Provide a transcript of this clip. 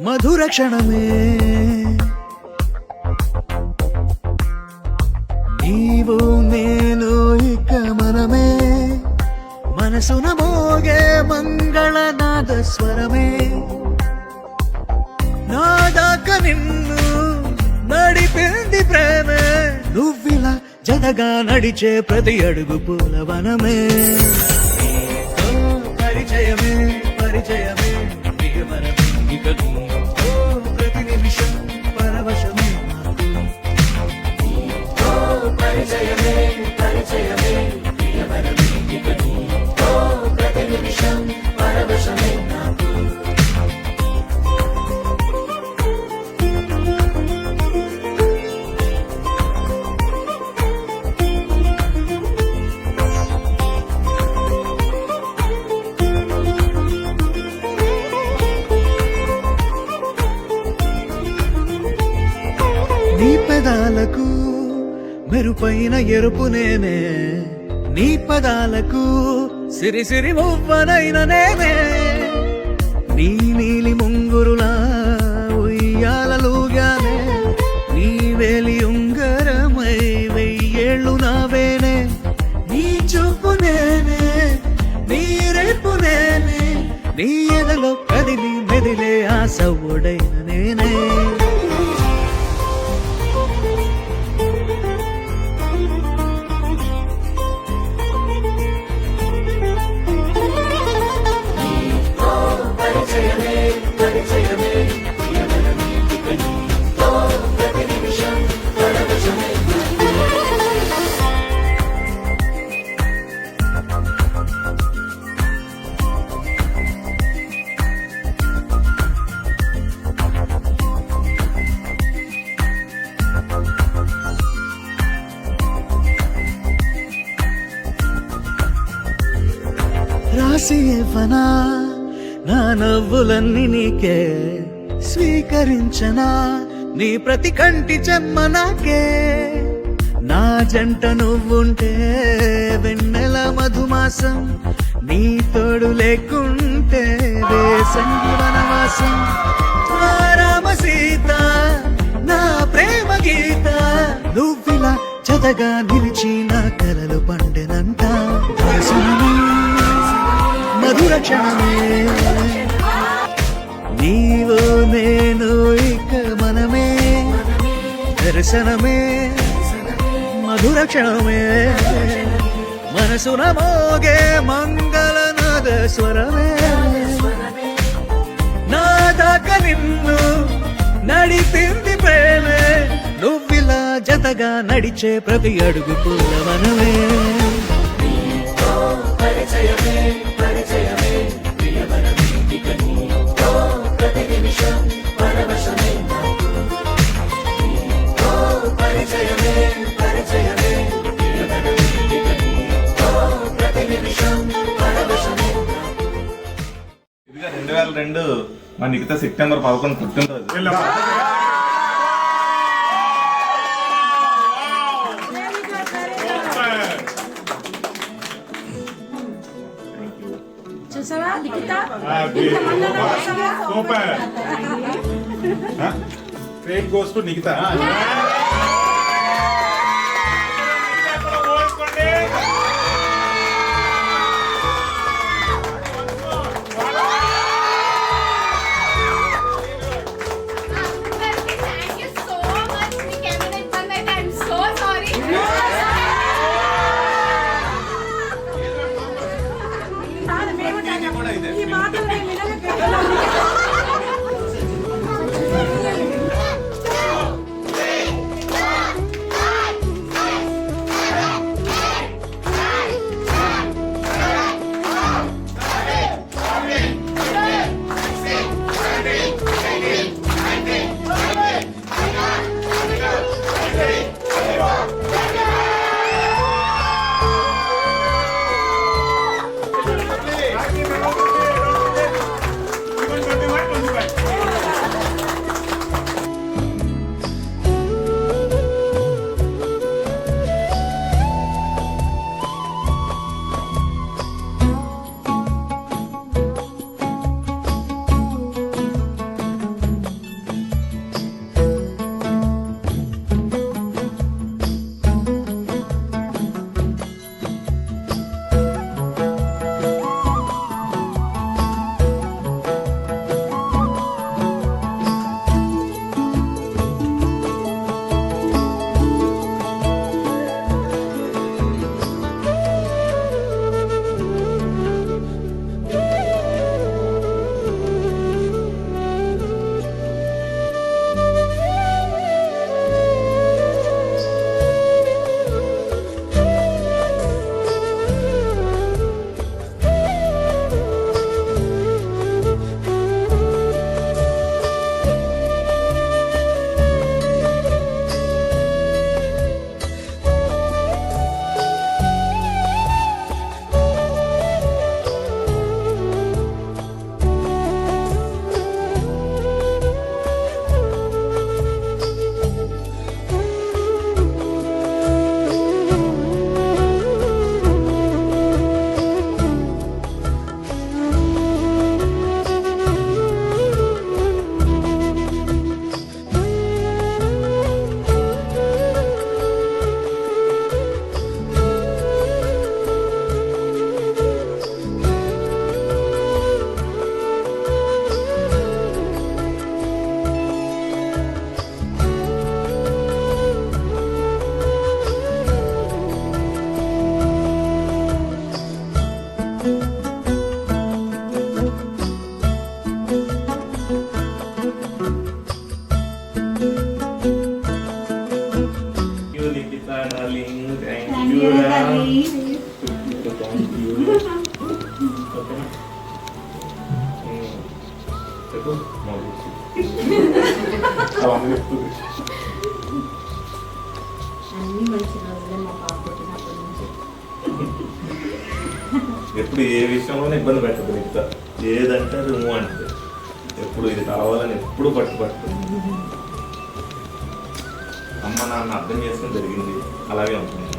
మధుర క్షణమే నీవు నేను ఇక మనమే మనసున మోగే మంగళనాద స్వరమే నాదాక నిన్ను నడిపింది ప్రేమే నువ్విలా జతగా నడిచే ప్రతి అడుగు పూలవనమే పరిచయమే పరిచయమే ప్రియమనమే ఇక నీతో ప్రతి నిమిషం పరవశమే పరిచయమే పరిచయమే ప్రియమనమే ఇక నీతో ప్రతి నిమిషం పరవశమే నాకు నీ పెదాలకు మెరుపైన ఎరుపు నేనే నీ పదాలకు సిరి సిరి మువ్వనైన నేనే నీ నీలి ముంగురులా ఉయ్యాలలుగానే నీ వేలి ఉంగరమై వెయ్యేళ్ళు నావేనే నీ చూపు నేనే నీ రేపు నేనే నీ ఎదలో కదిలి మెదిలే ఆశ ఒడైన నేనే రాసి ఇవ్వనా నా నవ్వులన్నీ నీకే స్వీకరించనా నీ ప్రతి కంటి చెమ్మ నాకే నా జంట నువ్వుంటే వెన్నెల మధుమాసం నీ తోడు లేకుంటే వేసంగి వనవాసం నా రామ సీత నా ప్రేమ గీత నువ్విలా జతగా నిలిచి నా కలలు పండెనంట మధుర క్షణమే నీవు నేను ఇక మనమే దర్శనమే మధుర క్షణమే మనసున మోగే మంగళనాద స్వరమే నా దాకా నిన్ను నడిపింది ప్రేమే నువ్విలా జతగా నడిచే ప్రతి అడుగు పూలవనమే పరిచయమే పరిచయమే ప్రియమనమే ఇక నీతో ప్రతి నిమిషం పరవశమే నీతో పరిచయమే పరిచయమే ప్రియమనమే ఇక నీతో ప్రతి నిమిషం పరవశమే ఇదిగా 2002 మా నిఖిత సెప్టెంబర్ 11 పుట్టినరోజు చూసావా Nikhita super train goes to Nikhita ఈ మాటలు నేను వినలేకపోయాను. అవన్నీ చెప్తుంది. అన్ని మంచి రోజులే మా పాప పుట్టినప్పటి నుంచి. ఎప్పుడు ఏ విషయంలోనే ఇబ్బంది పెట్టదు నిఖిత. ఏదంటే అది నువ్వు అంటే ఎప్పుడు ఇది కావాలని ఎప్పుడు పట్టు అమ్మ నాన్న అర్థం చేసుకుని జరిగింది అలాగే ఉంటుంది.